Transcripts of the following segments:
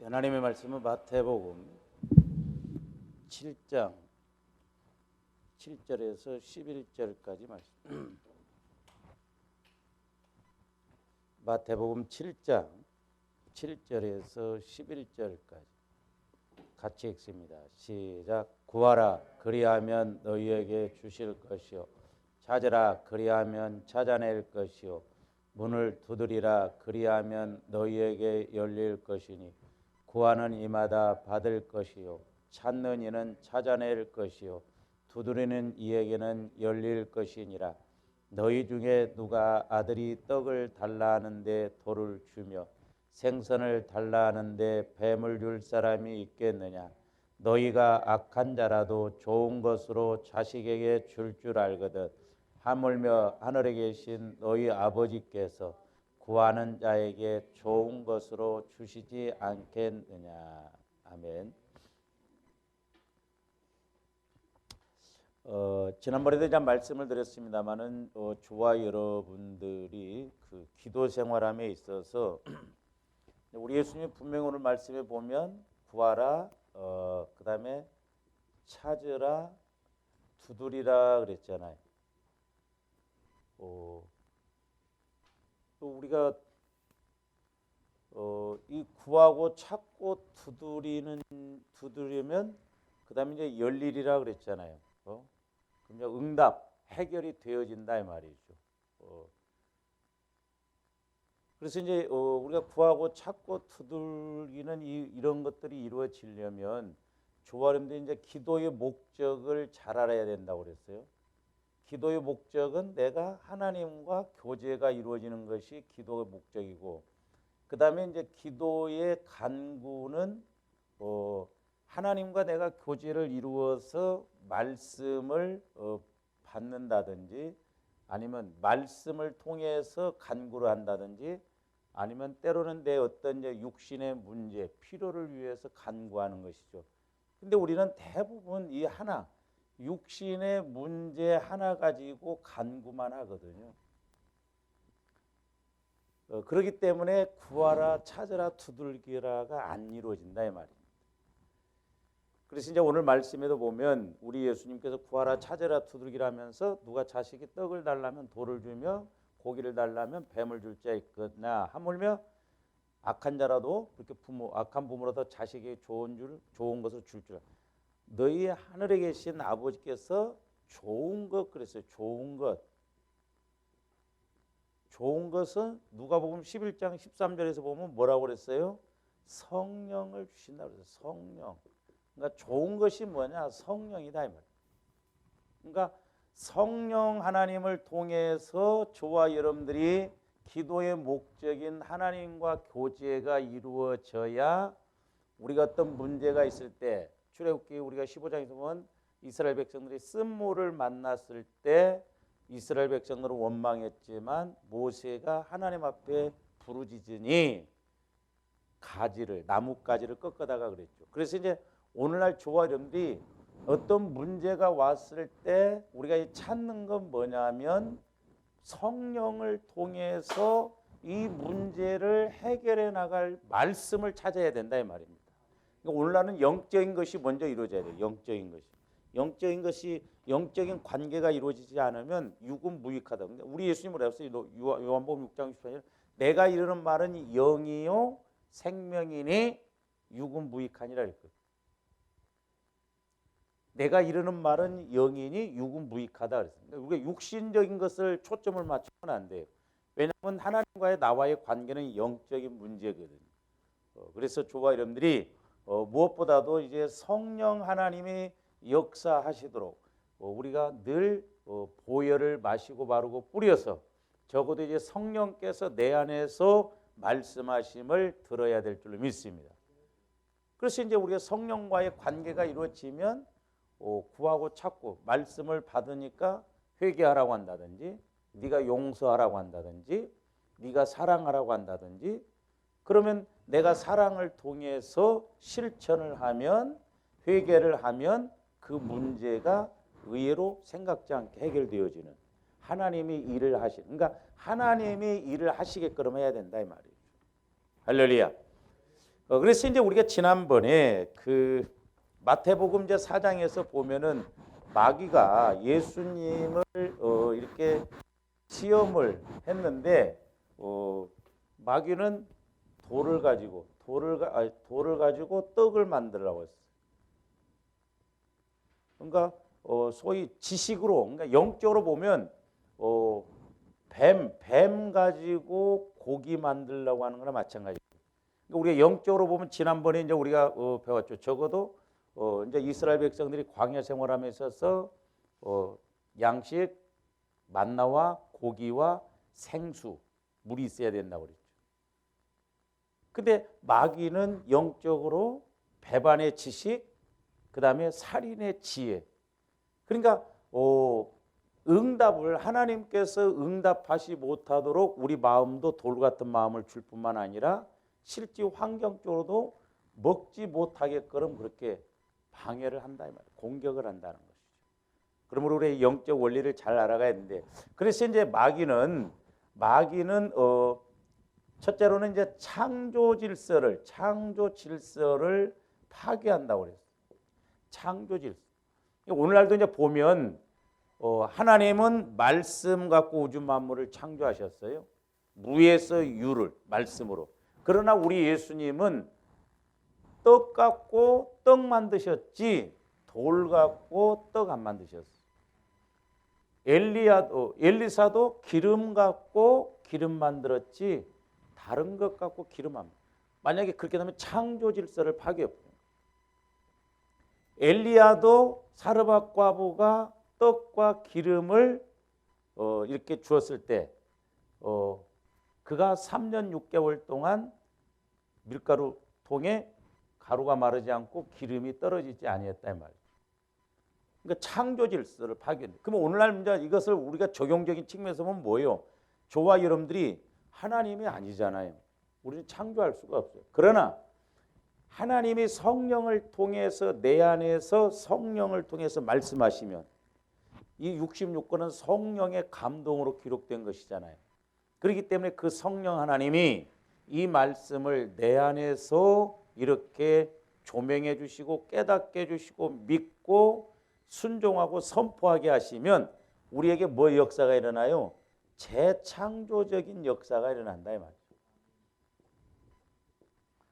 하나님의 말씀은 마태복음 7장 7절에서 11절까지 말씀. 마태복음 7장 7절에서 11절까지 같이 읽습니다. 시작. 구하라 그리하면 너희에게 주실 것이요 찾으라 그리하면 찾아낼 것이요 문을 두드리라 그리하면 너희에게 열릴 것이니 구하는 이마다 받을 것이요 찾는 이는 찾아낼 것이요 두드리는 이에게는 열릴 것이니라. 너희 중에 누가 아들이 떡을 달라 하는데 돌을 주며 생선을 달라 하는데 뱀을 줄 사람이 있겠느냐. 너희가 악한 자라도 좋은 것으로 자식에게 줄 알거든 하물며 하늘에 계신 너희 아버지께서 구하는 자에게 좋은 것으로 주시지 않겠느냐. 아멘. 지난번에도 제가 말씀을 드렸습니다만은 저와 여러분들이 그 기도 생활함에 있어서 우리 예수님 분명히 오늘 말씀에 보면 구하라, 그 다음에 찾으라, 두드리라 그랬잖아요. 또 우리가 이 구하고 찾고 두드리면 그 다음에 이제 열리리라 그랬잖아요. 그럼 응답, 해결이 되어진다 이 말이죠. 그래서 이제 우리가 구하고 찾고 두들기는 이런 것들이 이루어지려면 조화름도 이제 기도의 목적을 잘 알아야 된다고 그랬어요. 기도의 목적은 내가 하나님과 교제가 이루어지는 것이 기도의 목적이고, 그 다음에 이제 기도의 간구는 하나님과 내가 교제를 이루어서 말씀을 받는다든지, 아니면 말씀을 통해서 간구를 한다든지, 아니면 때로는 내 어떤 이제 육신의 문제, 필요를 위해서 간구하는 것이죠. 근데 우리는 대부분 이 하나, 육신의 문제 하나 가지고 간구만 하거든요. 그렇기 때문에 구하라, 찾으라, 두들기라가 안 이루어진다 이 말입니다. 그래서 이제 오늘 말씀에도 보면 우리 예수님께서 구하라, 찾으라, 두들기라 하면서 누가 자식이 떡을 달라면 돌을 주며 고기를 달라면 뱀을 줄 자 있겠나 하물며 악한 자라도 그렇게 악한 부모라도 자식에게 좋은 것을 줄 줄. 너희 하늘에 계신 아버지께서 좋은 것 그랬어요. 좋은 것. 좋은 것은 누가복음 11장 13절에서 보면 뭐라고 그랬어요? 성령을 주신다고 그랬어요. 성령. 그러니까 좋은 것이 뭐냐? 성령이다 이 말이에요. 그러니까 성령 하나님을 통해서 저와 여러분들이 기도의 목적인 하나님과 교제가 이루어져야 우리가 어떤 문제가 있을 때, 출애굽기 우리가 15장에서 보면 이스라엘 백성들이 쓴모를 만났을 때 이스라엘 백성들은 원망했지만 모세가 하나님 앞에 부르짖으니 나뭇가지를 꺾어다가 그랬죠. 그래서 이제 오늘날 저와 여러분들이 어떤 문제가 왔을 때 우리가 찾는 건 뭐냐면 성령을 통해서 이 문제를 해결해 나갈 말씀을 찾아야 된다 이 말입니다. 그러니까 오늘날은 영적인 것이 먼저 이루어져야 돼요. 영적인 관계가 이루어지지 않으면 육은 무익하다. 근데 우리 예수님이 뭐라고 했어요? 요한복음 6장 14절 내가 이르는 말은 영이요 생명이니 육은 무익하니라 그랬거든요. 내가 이르는 말은 영이니 육은 무익하다 그랬습니다. 우리가 육신적인 것을 초점을 맞추면 안 돼요. 왜냐하면 하나님과의 나와의 관계는 영적인 문제거든요. 그래서 저와 여러분들이 무엇보다도 이제 성령 하나님이 역사하시도록 우리가 늘 보혈을 마시고 바르고 뿌려서 적어도 이제 성령께서 내 안에서 말씀하심을 들어야 될 줄로 믿습니다. 그래서 이제 우리가 성령과의 관계가 이루어지면 구하고 찾고 말씀을 받으니까 회개하라고 한다든지, 네가 용서하라고 한다든지, 네가 사랑하라고 한다든지, 그러면 내가 사랑을 통해서 실천을 하면, 회개를 하면 그 문제가 의외로 생각지 않게 해결되어지는 하나님이 일을 그러니까 하나님이 일을 하시게끔 해야 된다 이 말이에요. 할렐루야. 그래서 이제 우리가 지난번에 그 마태복음 이제 4장에서 보면은 마귀가 예수님을 이렇게 시험을 했는데 마귀는 돌을 가지고 떡을 만들라고 했어요. 그러니까 소위 지식으로, 그러니까 영적으로 보면 뱀 가지고 고기 만들려고 하는 거나 마찬가지예요. 그러니까 우리가 영적으로 보면 지난번에 이제 우리가 배웠죠. 적어도 이제 이스라엘 백성들이 광야 생활하면서 있어서 양식, 만나와 고기와 생수, 물이 있어야 된다고 그랬죠. 근데 마귀는 영적으로 배반의 지식, 그다음에 살인의 지혜. 그러니까 응답을 하나님께서 응답하시 못하도록 우리 마음도 돌 같은 마음을 줄 뿐만 아니라 실제 환경적으로도 먹지 못하게끔 그렇게 방해를 한다 이 말이에요. 공격을 한다는 것이죠. 그러므로 우리 영적 원리를 잘 알아가야 되는데, 그래서 이제 마귀는 첫째로는 이제 창조 질서를 파괴한다고 그랬어요. 창조 질서. 오늘날도 이제 보면 하나님은 말씀 갖고 우주 만물을 창조하셨어요. 무에서 유를 말씀으로. 그러나 우리 예수님은 떡 갖고 떡 만드셨지 돌 갖고 떡 안 만드셨어요. 엘리사도 기름 갖고 기름 만들었지 다른 것 갖고 기름 안. 만약에 그렇게 되면 창조 질서를 파괴해요. 엘리야도 사르밧 과부가 떡과 기름을 이렇게 주었을 때 그가 3년 6개월 동안 밀가루 통에 가루가 마르지 않고 기름이 떨어지지 아니했다 이 말이에요. 그러니까 창조 질서를 파괴해. 그러면 오늘날 이제 이것을 우리가 적용적인 측면에서 보면 뭐예요? 저와 여러분들이 하나님이 아니잖아요. 우리는 창조할 수가 없어요. 그러나 하나님이 성령을 통해서 내 안에서 성령을 통해서 말씀하시면 이 66권은 성령의 감동으로 기록된 것이잖아요. 그렇기 때문에 그 성령 하나님이 이 말씀을 내 안에서 이렇게 조명해 주시고 깨닫게 해 주시고 믿고 순종하고 선포하게 하시면 우리에게 뭐 역사가 일어나요? 재창조적인 역사가 일어난다 이 말이에요.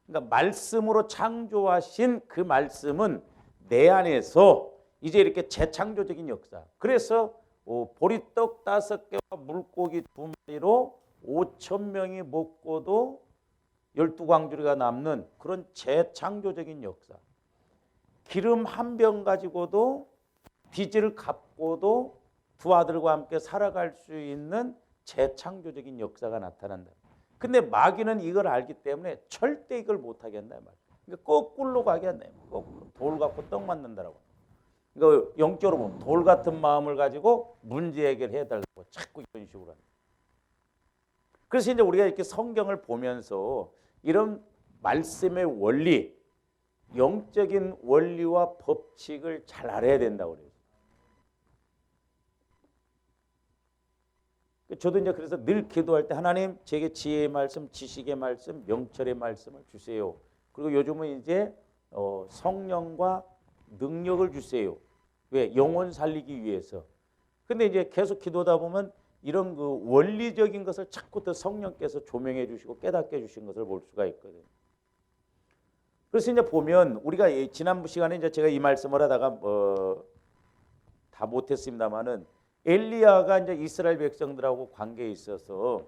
그러니까 말씀으로 창조하신 그 말씀은 내 안에서 이제 이렇게 재창조적인 역사. 그래서 보리떡 5개와 물고기 2마리로 5,000명이 먹고도 12광주리가 남는 그런 재창조적인 역사. 기름 한 병 가지고도 빚을 갚고도 두 아들과 함께 살아갈 수 있는 재창조적인 역사가 나타난다. 근데 마귀는 이걸 알기 때문에 절대 이걸 못하게 한다 말이에요. 그러니까 거꾸로 가게 한다. 거꾸로. 돌 갖고 떡 만든다라고. 그러니까 영적으로 보면 돌 같은 마음을 가지고 문제 해결해 달라고 자꾸 이런 식으로 한다. 그래서 이제 우리가 이렇게 성경을 보면서 이런 말씀의 원리, 영적인 원리와 법칙을 잘 알아야 된다고 그래요. 저도 이제 그래서 늘 기도할 때 하나님 제게 지혜의 말씀, 지식의 말씀, 명철의 말씀을 주세요. 그리고 요즘은 이제 성령과 능력을 주세요. 왜? 영혼 살리기 위해서. 근데 이제 계속 기도하다 보면 이런 그 원리적인 것을 자꾸 더 성령께서 조명해 주시고 깨닫게 해 주신 것을 볼 수가 있거든요. 그래서 이제 보면 우리가 지난 시간에 이제 제가 이 말씀을 하다가 다 못했습니다만은 엘리야가 이제 이스라엘 백성들하고 관계에 있어서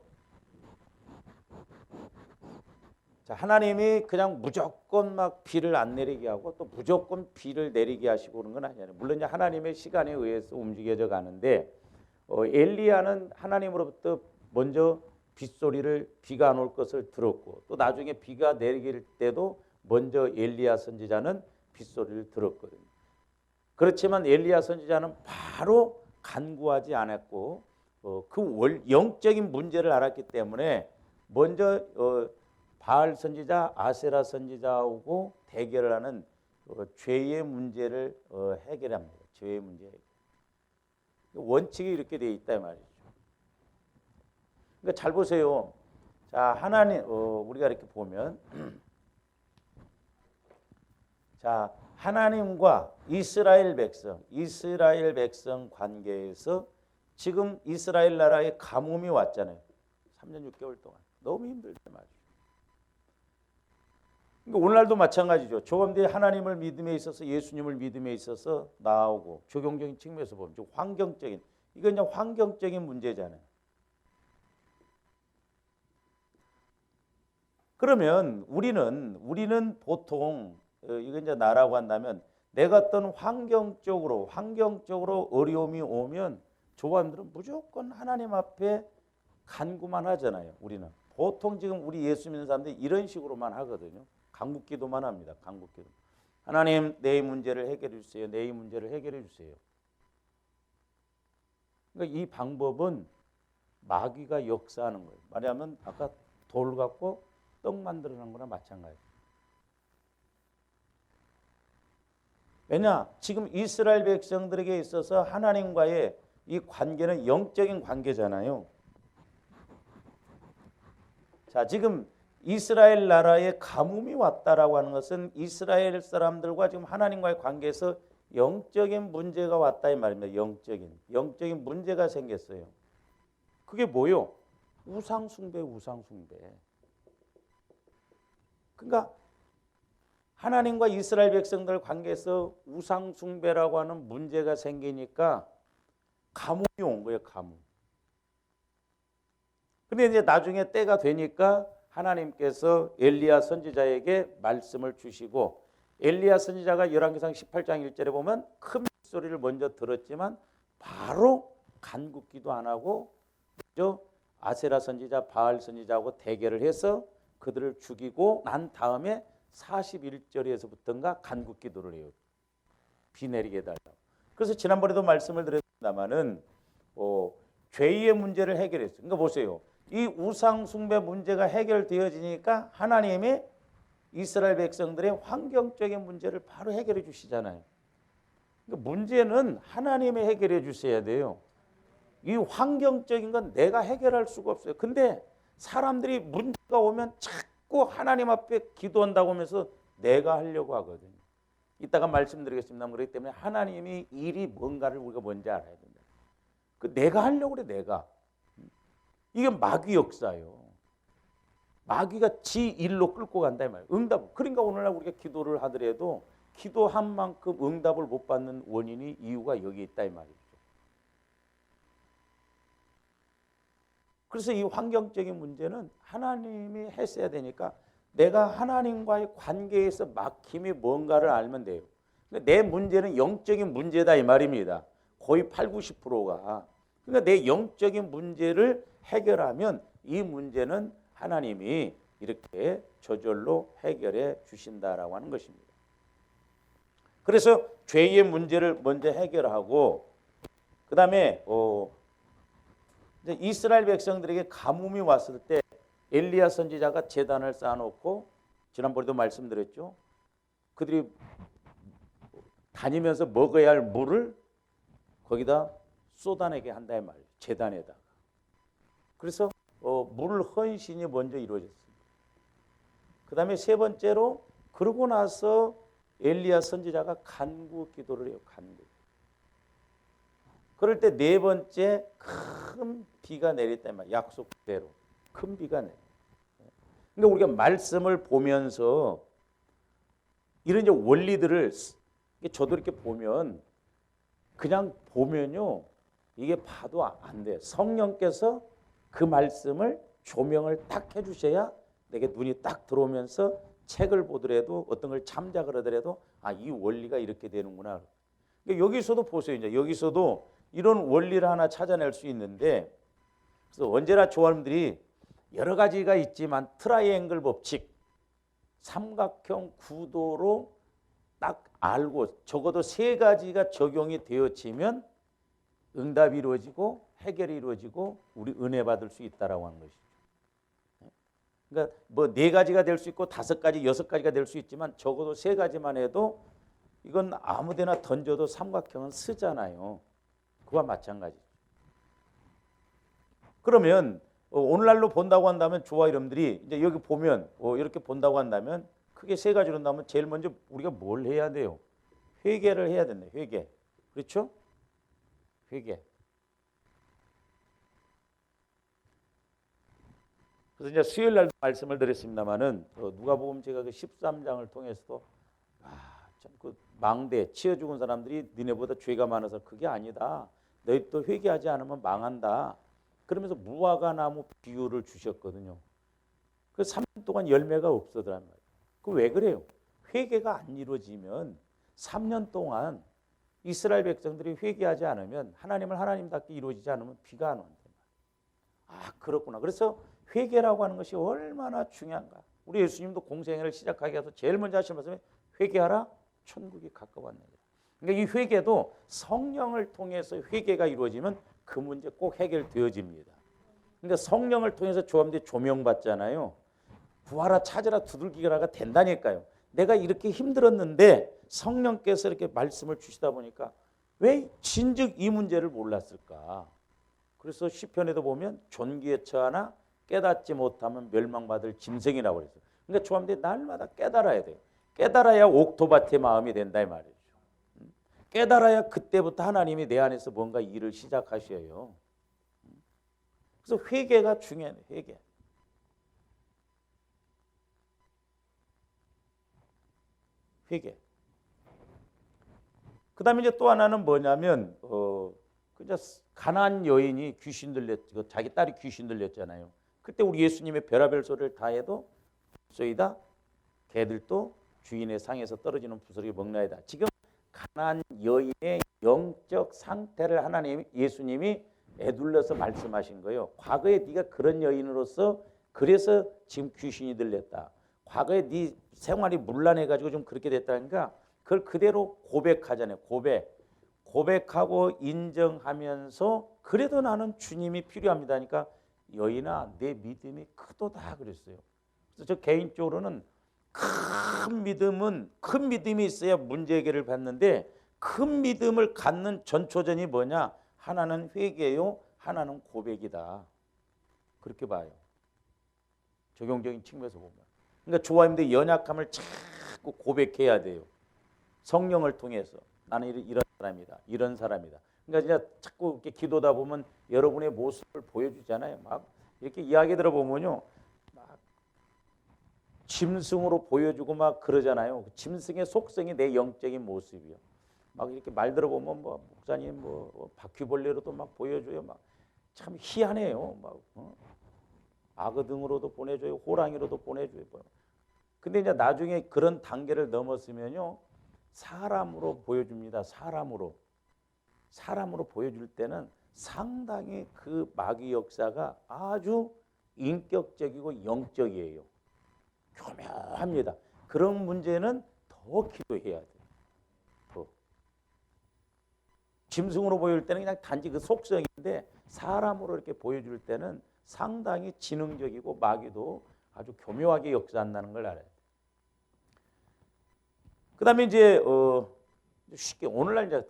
자, 하나님이 그냥 무조건 막 비를 안 내리게 하고 또 무조건 비를 내리게 하시고 그런 건 아니잖아요. 물론 이제 하나님의 시간에 의해서 움직여져 가는데 엘리야는 하나님으로부터 먼저 빗소리를 비가 안 올 것을 들었고 또 나중에 비가 내릴 때도 먼저 엘리야 선지자는 빗소리를 들었거든요. 그렇지만 엘리야 선지자는 바로 간구하지 않았고 그 영적인 문제를 알았기 때문에 먼저 바알 선지자, 아세라 선지자하고 대결을 하는 죄의 문제를 해결합니다. 죄의 문제. 원칙이 이렇게 되어 있다 말이죠. 그러니까 잘 보세요. 자, 하나님 우리가 이렇게 보면 자, 하나님과 이스라엘 백성 관계에서 지금 이스라엘 나라에 가뭄이 왔잖아요. 3년 6개월 동안 너무 힘들단 말이죠. 그러니까 오늘날도 마찬가지죠. 조금뒤에 하나님을 믿음에 있어서 예수님을 믿음에 있어서 나오고 적용적인 측면에서 보면 환경적인 이건 이제 환경적인 문제잖아요. 그러면 우리는 보통 이건 이제 나라고 한다면 내가 어떤 환경적으로 어려움이 오면 조반들은 무조건 하나님 앞에 간구만 하잖아요. 우리는 보통 지금 우리 예수 믿는 사람들이 이런 식으로만 하거든요. 간구기도만 합니다. 간구기도. 하나님 내 문제를 해결해 주세요. 내 문제를 해결해 주세요. 그러니까 이 방법은 마귀가 역사하는 거예요. 말하자면 아까 돌 갖고 떡 만들어낸 거나 마찬가지. 왜냐? 지금 이스라엘 백성들에게 있어서 하나님과의 이 관계는 영적인 관계잖아요. 자, 지금 이스라엘 나라에 가뭄이 왔다라고 하는 것은 이스라엘 사람들과 지금 하나님과의 관계에서 영적인 문제가 왔다 이 말입니다. 영적인 문제가 생겼어요. 그게 뭐요? 우상 숭배. 그러니까 하나님과 이스라엘 백성들 관계에서 우상 숭배라고 하는 문제가 생기니까 가뭄이 온 거예요. 가뭄. 근데 이제 나중에 때가 되니까 하나님께서 엘리야 선지자에게 말씀을 주시고 엘리야 선지자가 열왕기상 18장 1절에 보면 큰 소리를 먼저 들었지만 바로 간굽기도 안 하고 아세라 선지자, 바알 선지자하고 대결을 해서 그들을 죽이고 난 다음에 41절에서부터인가 간굽기도를 해요. 비 내리게 해달라고. 그래서 지난번에도 말씀을 드렸습니다마는 죄의 문제를 해결했어요. 그러니까 보세요. 이 우상 숭배 문제가 해결되어지니까 하나님이 이스라엘 백성들의 환경적인 문제를 바로 해결해 주시잖아요. 그러니까 문제는 하나님이 해결해 주셔야 돼요. 이 환경적인 건 내가 해결할 수가 없어요. 근데 사람들이 문제가 오면 자꾸 하나님 앞에 기도한다고 하면서 내가 하려고 하거든요. 이따가 말씀드리겠습니다. 그렇기 때문에 하나님이 일이 뭔가를 우리가 뭔지 알아야 된다. 그 내가 하려고 그래, 내가. 이게 마귀 역사예요. 마귀가 지 일로 끌고 간다 이 말이에요. 응답. 그러니까 오늘날 우리가 기도를 하더라도 기도한 만큼 응답을 못 받는 원인이 이유가 여기 있다 이 말이죠. 그래서 이 환경적인 문제는 하나님이 했어야 되니까 내가 하나님과의 관계에서 막힘이 뭔가를 알면 돼요. 내 문제는 영적인 문제다 이 말입니다. 거의 80~90%가. 그러니까 내 영적인 문제를 해결하면 이 문제는 하나님이 이렇게 저절로 해결해 주신다라고 하는 것입니다. 그래서 죄의 문제를 먼저 해결하고 그 다음에 이스라엘 백성들에게 가뭄이 왔을 때 엘리야 선지자가 제단을 쌓아놓고 지난번에도 말씀드렸죠. 그들이 다니면서 먹어야 할 물을 거기다 쏟아내게 한다 이 말이에요. 제단에다가. 그래서 물 헌신이 먼저 이루어졌습니다. 그 다음에 세 번째로 그러고 나서 엘리야 선지자가 간구 기도를 해요. 간구. 그럴 때 네 번째 큰 비가 내렸다 이 말이에요. 약속대로 큰 비가 내려. 그러니까 우리가 말씀을 보면서 이런 이제 원리들을 저도 이렇게 보면 그냥 보면요 이게 봐도 안 돼요. 성령께서 그 말씀을 조명을 딱 해주셔야 내게 눈이 딱 들어오면서 책을 보더라도 어떤 걸 참작을 하더라도 이 원리가 이렇게 되는구나. 그러니까 여기서도 보세요. 이제 여기서도 이런 원리를 하나 찾아낼 수 있는데 그래서 언제나 조합들이 여러 가지가 있지만 트라이앵글 법칙, 삼각형 구도로 딱 알고 적어도 세 가지가 적용이 되어지면 응답이 이루어지고 해결이 이루어지고 우리 은혜 받을 수 있다라고 하는 것이죠. 그러니까 뭐 네 가지가 될 수 있고 5가지, 6가지가 될 수 있지만 적어도 세 가지만 해도 이건 아무데나 던져도 삼각형은 쓰잖아요. 그와 마찬가지죠. 그러면 오늘날로 본다고 한다면 조화 이름들이 이제 여기 보면 이렇게 본다고 한다면 크게 세 가지로 나면 제일 먼저 우리가 뭘 해야 돼요? 회개를 해야 된다. 회개. 그렇죠? 회개. 그래서 이제 수요일 날 말씀을 드렸습니다만은 누가복음 제가 그 13장을 통해서도 참 그 망대 치여 죽은 사람들이 니네보다 죄가 많아서 그게 아니다. 너희 또 회개하지 않으면 망한다. 그러면서 무화과 나무 비유를 주셨거든요. 그 3년 동안 열매가 없어더란 말이에요. 그 왜 그래요? 회개가 안 이루어지면 3년 동안 이스라엘 백성들이 회개하지 않으면 하나님을 하나님답게 이루어지지 않으면 비가 안 온다. 그렇구나. 그래서 회개라고 하는 것이 얼마나 중요한가. 우리 예수님도 공생애를 시작하기 위해서 제일 먼저 하신 말씀이 회개하라 천국이 가까웠느니라. 그러니까 이 회개도 성령을 통해서 회개가 이루어지면 그 문제 꼭 해결되어집니다. 그러니까 성령을 통해서 조함대 조명받잖아요. 구하라 찾으라 두들기라가 된다니까요. 내가 이렇게 힘들었는데 성령께서 이렇게 말씀을 주시다 보니까 왜 진즉 이 문제를 몰랐을까? 그래서 시편에도 보면 존귀에 처하나 깨닫지 못하면 멸망받을 짐승이라고 그랬어요. 그러니까 조함대 날마다 깨달아야 돼요. 깨달아야 옥토밭의 마음이 된다 이 말이죠. 깨달아야 그때부터 하나님이 내 안에서 뭔가 일을 시작하셔요. 그래서 회개가 중요해요. 회개. 회개. 그다음에 이제 또 하나는 뭐냐면 그냥 가나안 여인이 귀신 들렸, 자기 딸이 귀신 들렸잖아요. 그때 우리 예수님의 별하별 소리를 다 해도 쏘이다 개들도 주인의 상에서 떨어지는 부스러기 먹나이다. 지금 가나안 여인의 영적 상태를 하나님 예수님이 애둘러서 말씀하신 거예요. 과거에 네가 그런 여인으로서 그래서 지금 귀신이 들렸다. 과거에 네 생활이 문란해가지고 좀 그렇게 됐다니까 그걸 그대로 고백하잖아요. 고백하고 인정하면서 그래도 나는 주님이 필요합니다. 하니까 여인아 내 믿음이 크도다 그랬어요. 그래서 저 개인적으로는 큰 믿음이 있어야 문제 해결을 받는데 큰 믿음을 갖는 전초전이 뭐냐? 하나는 회개요, 하나는 고백이다. 그렇게 봐요. 적용적인 측면에서 보면. 그러니까 조화임대 연약함을 자꾸 고백해야 돼요. 성령을 통해서 나는 이런 사람이다. 이런 사람이다. 그러니까 진짜 자꾸 이렇게 기도다 보면 여러분의 모습을 보여주잖아요. 막 이렇게 이야기 들어보면요. 막 짐승으로 보여주고 막 그러잖아요. 짐승의 속성이 내 영적인 모습이요. 막 이렇게 말 들어보면 뭐 목사님 뭐 바퀴벌레로도 막 보여줘요. 막 참 희한해요. 막 악어 등으로도 보내줘요. 호랑이로도 보내줘요. 근데 이제 나중에 그런 단계를 넘었으면요. 사람으로 보여줍니다. 사람으로 보여줄 때는 상당히 그 마귀 역사가 아주 인격적이고 영적이에요. 교묘합니다. 그런 문제는 더 기도해야 돼요. 더. 짐승으로 보여줄 때는 그냥 단지 그 속성인데 사람으로 이렇게 보여줄 때는 상당히 지능적이고 마귀도 아주 교묘하게 역사한다는 걸 알아야 돼요. 그 다음에 이제 쉽게 오늘날 이제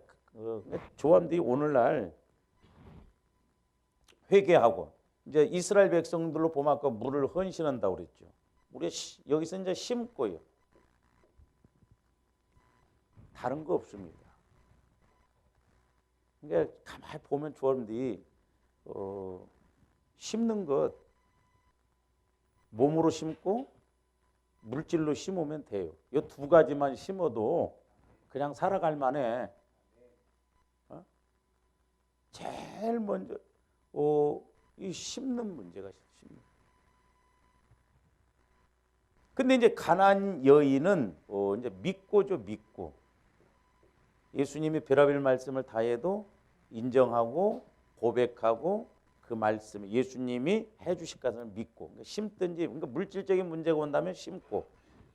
조함들이 오늘날 회개하고 이제 이스라엘 백성들로 보면 아까 물을 헌신한다고 그랬죠. 우리 여기서 이제 심고요. 다른 거 없습니다. 그러니까 가만히 보면 조함들이 심는 것 몸으로 심고 물질로 심으면 돼요. 이 두 가지만 심어도 그냥 살아갈 만해. 제일 먼저 이 심는 문제가 심는. 근데 이제 가나안 여인은 이제 믿고죠, 믿고. 예수님이 별하별 말씀을 다 해도 인정하고 고백하고 그 말씀 예수님이 해주실 것을 믿고 그러니까 심든지 그러니까 물질적인 문제가 온다면 심고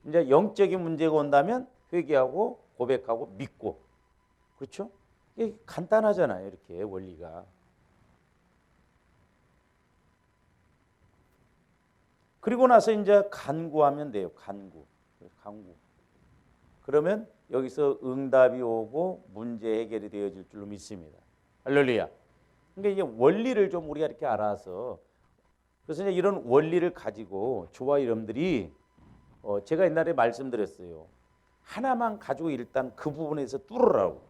이제 영적인 문제가 온다면 회개하고 고백하고 믿고 그렇죠? 이게 간단하잖아요. 이렇게 원리가. 그리고 나서 이제 간구하면 돼요. 간구. 그러면 여기서 응답이 오고 문제 해결이 되어질 줄로 믿습니다. 할렐루야. 그러니까 이제 원리를 좀 우리가 이렇게 알아서 그래서 이제 이런 원리를 가지고 저와 여러분들이 제가 옛날에 말씀드렸어요. 하나만 가지고 일단 그 부분에서 뚫으라고.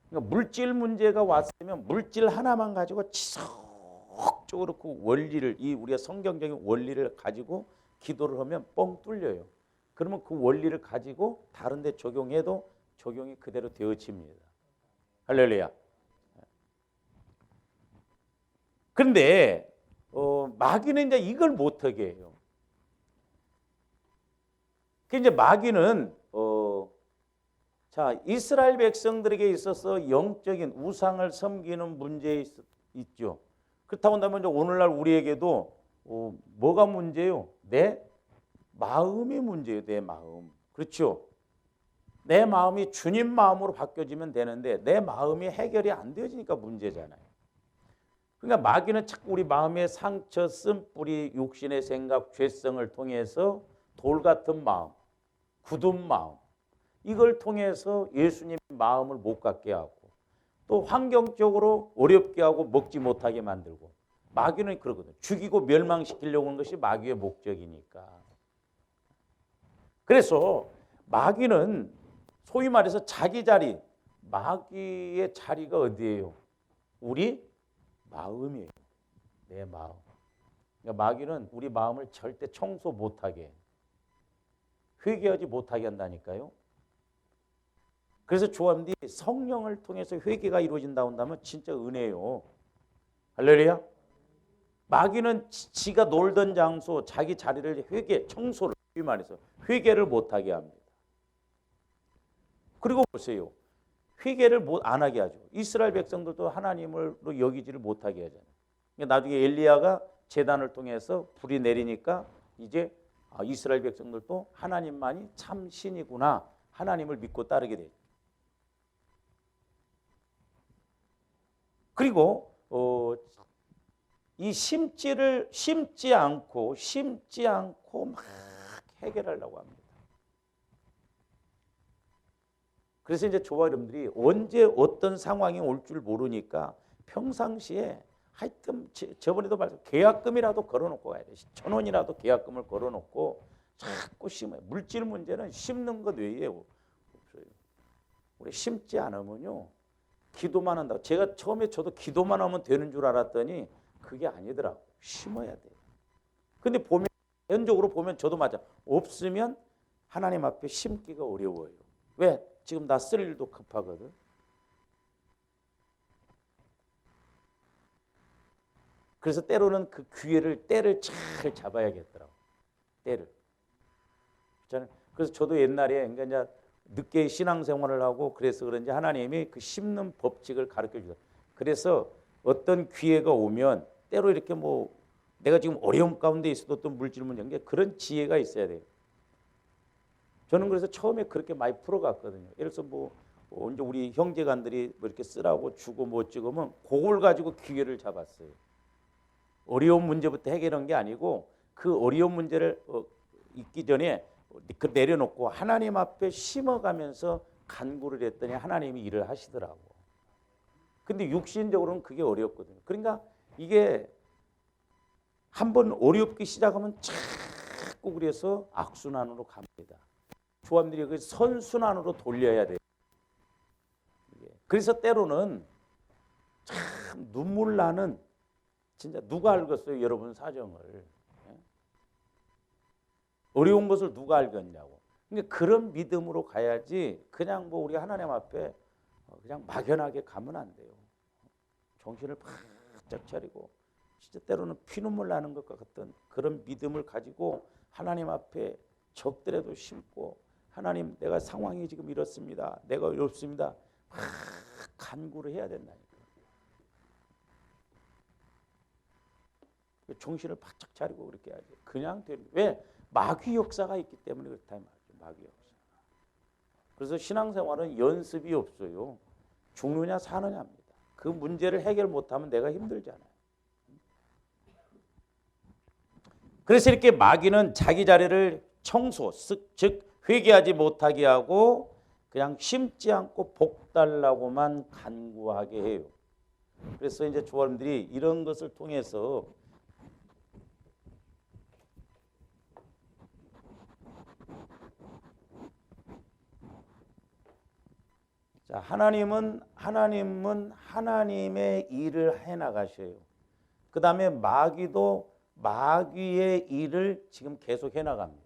그러니까 물질 문제가 왔으면 물질 하나만 가지고 지속적으로 그 원리를, 이 우리가 성경적인 원리를 가지고 기도를 하면 뻥 뚫려요. 그러면 그 원리를 가지고 다른 데 적용해도 적용이 그대로 되어집니다. 할렐루야. 그런데 마귀는 이제 이걸 못하게 해요. 그 이제 마귀는 자, 이스라엘 백성들에게 있어서 영적인 우상을 섬기는 문제 있죠. 그렇다고 한다면 이제 오늘날 우리에게도 뭐가 문제요? 내 마음이 문제예요. 내 마음. 그렇죠? 내 마음이 주님 마음으로 바뀌어지면 되는데 내 마음이 해결이 안 되어지니까 문제잖아요. 그러니까 마귀는 자꾸 우리 마음의 상처, 쓴뿌리, 육신의 생각, 죄성을 통해서 돌 같은 마음, 굳은 마음, 이걸 통해서 예수님 마음을 못 갖게 하고 또 환경적으로 어렵게 하고 먹지 못하게 만들고, 마귀는 그러거든요. 죽이고 멸망시키려고 하는 것이 마귀의 목적이니까. 그래서 마귀는 소위 말해서 자기 자리, 마귀의 자리가 어디예요? 우리 마음이에요. 내 마음. 그러니까 마귀는 우리 마음을 절대 청소 못하게, 회개하지 못하게 한다니까요. 그래서 조합들이 성령을 통해서 회개가 이루어진다고 한다면 진짜 은혜예요. 할렐루야. 마귀는 지가 놀던 장소, 자기 자리를 회개, 청소를, 말해서 회개를 못하게 합니다. 그리고 보세요. 회개를 안 하게 하죠. 이스라엘 백성들도 하나님으로 여기지를 못하게 하잖아요. 그러니까 나중에 엘리야가 제단을 통해서 불이 내리니까 이제 이스라엘 백성들도 하나님만이 참 신이구나, 하나님을 믿고 따르게 돼요. 그리고 이 심지 않고 막 해결하려고 합니다. 그래서 이제 조화 여러분들이 언제 어떤 상황이 올 줄 모르니까 평상시에 하여튼 저번에도 말씀, 계약금이라도 걸어놓고 가야 돼. 1,000원이라도 계약금을 걸어놓고 자꾸 심어요. 물질 문제는 심는 것 외에 없어요. 우리 심지 않으면요, 기도만 한다고. 제가 처음에 저도 기도만 하면 되는 줄 알았더니 그게 아니더라고. 심어야 돼요. 근데 보면, 현적으로 보면 저도 맞아. 없으면 하나님 앞에 심기가 어려워요. 왜? 지금 나 쓸 일도 급하거든. 그래서 때로는 그 때를 잘 잡아야겠더라고. 때를. 그래서 저도 옛날에, 그러니까 이제 늦게 신앙생활을 하고 그래서 그런지 하나님이 그 심는 법칙을 가르쳐 주셨어요. 그래서 어떤 기회가 오면 때로 이렇게 뭐 내가 지금 어려움 가운데 있어도 또 물질 문제, 그런 지혜가 있어야 돼요. 저는 그래서 처음에 그렇게 많이 풀어갔거든요. 예를 들어서 이제 우리 형제간들이 뭐 이렇게 쓰라고 주고 못 찍으면 그걸 가지고 기회를 잡았어요. 어려운 문제부터 해결한 게 아니고 그 어려운 문제를 있기 전에 그 내려놓고 하나님 앞에 심어가면서 간구를 했더니 하나님이 일을 하시더라고. 근데 육신적으로는 그게 어렵거든요. 그러니까 이게 한번 어렵게 시작하면 자꾸 그래서 악순환으로 갑니다. 조합들이 그 선순환으로 돌려야 돼요. 그래서 때로는 참 눈물 나는, 진짜 누가 알겠어요, 여러분 사정을. 어려운 것을 누가 알겠냐고. 그러니까 그런 믿음으로 가야지 그냥 우리 하나님 앞에 그냥 막연하게 가면 안 돼요. 정신을 바짝 차리고 진짜 때로는 피눈물 나는 것 같은 그런 믿음을 가지고 하나님 앞에 적더라도 심고, 하나님 내가 상황이 지금 이렇습니다. 내가 어렵습니다. 간구를 해야 된다니까. 정신을 바짝 차리고 그렇게 해야지. 그냥 왜? 마귀 역사가 있기 때문에 그렇다 말이죠. 마귀 역사. 그래서 신앙생활은 연습이 없어요. 죽느냐 사느냐입니다. 그 문제를 해결 못하면 내가 힘들잖아요. 그래서 이렇게 마귀는 자기 자리를 청소, 즉 회개하지 못하게 하고 그냥 심지 않고 복 달라고만 간구하게 해요. 그래서 이제 조합원들이 이런 것을 통해서 자, 하나님은 하나님의 일을 해 나가셔요. 그 다음에 마귀도 마귀의 일을 지금 계속 해 나갑니다.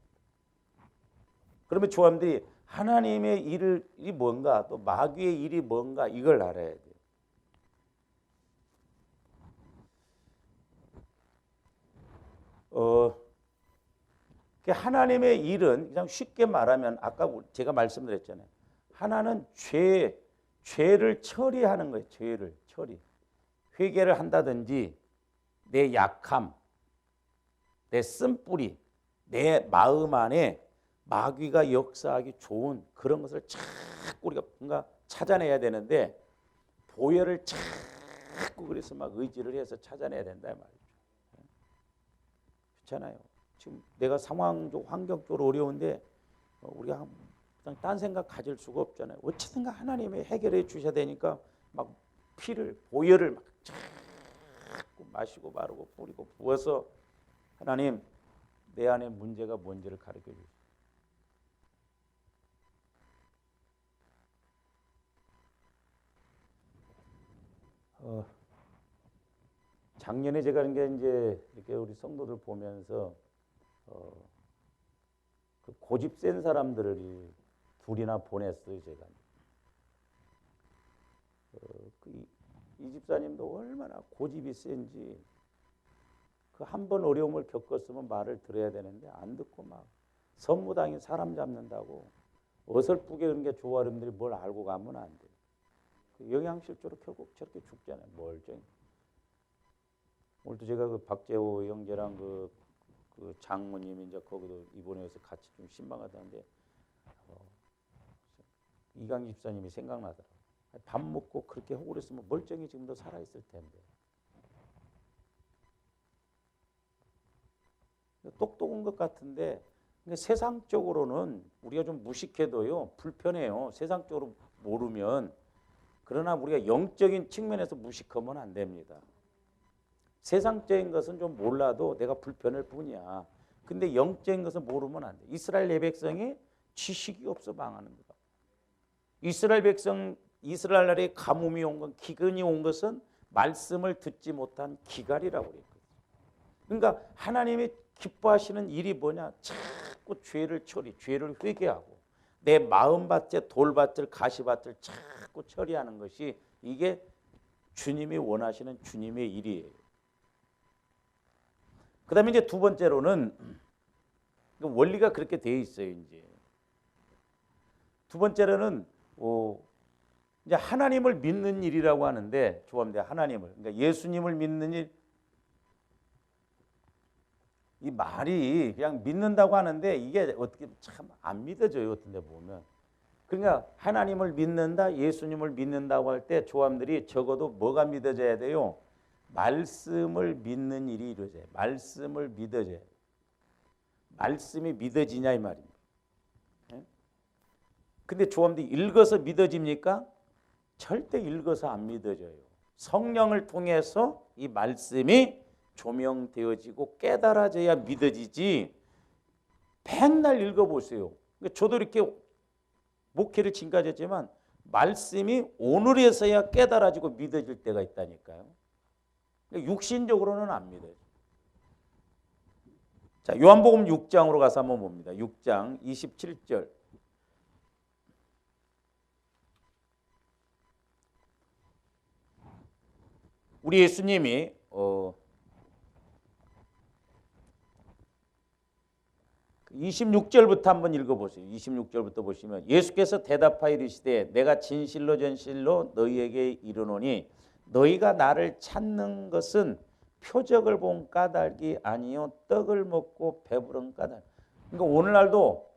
그러면 조함들이 하나님의 일이 뭔가 또 마귀의 일이 뭔가 이걸 알아야 돼요. 하나님의 일은 그냥 쉽게 말하면 아까 제가 말씀드렸잖아요. 하나는 죄를 처리하는 거예요. 죄를 처리. 회개를 한다든지 내 약함, 내 쓴뿌리, 내 마음 안에 마귀가 역사하기 좋은 그런 것을 자꾸 우리가 뭔가 찾아내야 되는데 보혈을 자꾸 그래서 막 의지를 해서 찾아내야 된다 말이죠. 그렇잖아요. 지금 내가 상황적 환경적으로 어려운데 우리가 그냥 딴 생각 가질 수가 없잖아요. 어쨌든가 하나님이 해결해 주셔야 되니까 막 보혈을 막 자꾸 마시고 바르고 뿌리고 부어서 하나님 내 안에 문제가 뭔지를 가르쳐 주세요. 작년에 제가 이제 이렇게 우리 성도들 보면서 그 고집 센 사람들을 둘이나 보냈어요 제가. 이 집사님도 얼마나 고집이 센지 그 한 번 어려움을 겪었으면 말을 들어야 되는데 안 듣고 막 선무당이 사람 잡는다고 어설프게 그런 게 조아름들이 뭘 알고 가면 안 돼. 그 영양실조로 결국 저렇게 죽잖아요. 멀쩡히. 오늘도 제가 그 박재호 형제랑 그 장모님 이제 거기도 이번에 와서 같이 좀 신방하다는데 이강 집사님이 생각나더라고요. 밥 먹고 그렇게 하고 그랬으면 멀쩡히 지금도 살아있을 텐데. 똑똑한 것 같은데 세상적으로는 우리가 좀 무식해도요 불편해요. 세상적으로 모르면. 그러나 우리가 영적인 측면에서 무식하면 안 됩니다. 세상적인 것은 좀 몰라도 내가 불편할 뿐이야. 근데 영적인 것은 모르면 안 돼. 이스라엘 백성이 지식이 없어 망하는 거다. 이스라엘 나라에 가뭄이 온 건, 기근이 온 것은 말씀을 듣지 못한 기갈이라고 그랬거든요. 그러니까 하나님이 기뻐하시는 일이 뭐냐? 자꾸 죄를 죄를 회개하고 내 마음밭에 돌밭을 가시밭을 자꾸 처리하는 것이 이게 주님이 원하시는 주님의 일이에요. 그 다음에 이제 두 번째로는 원리가 그렇게 되어 있어요. 이제 두 번째로는 이제 하나님을 믿는 일이라고 하는데 좋아합니다. 하나님을, 그러니까 예수님을 믿는 일. 이 말이 그냥 믿는다고 하는데 이게 어떻게 참 안 믿어져요. 어떤 데 보면. 그러니까 하나님을 믿는다, 예수님을 믿는다고 할 때 조함들이 적어도 뭐가 믿어져야 돼요? 말씀을 믿는 일이 이루어져요. 말씀을 믿어져요. 말씀이 믿어지냐 이 말입니다. 근데 조함들이 읽어서 믿어집니까? 절대 읽어서 안 믿어져요. 성령을 통해서 이 말씀이 조명되어지고 깨달아져야 믿어지지. 맨날 읽어보세요. 저도 이렇게 목회를 지금까지 했지만 말씀이 오늘에서야 깨달아지고 믿어질 때가 있다니까요. 육신적으로는 안 믿어요. 자, 요한복음 6장으로 가서 한번 봅니다. 6장 27절. 우리 예수님이 26절부터 한번 읽어보세요. 26절부터 보시면 예수께서 대답하여 이르시되 내가 진실로 진실로 너희에게 이르노니 너희가 나를 찾는 것은 표적을 본 까닭이 아니요 떡을 먹고 배부른 까닭. 그러니까 오늘날도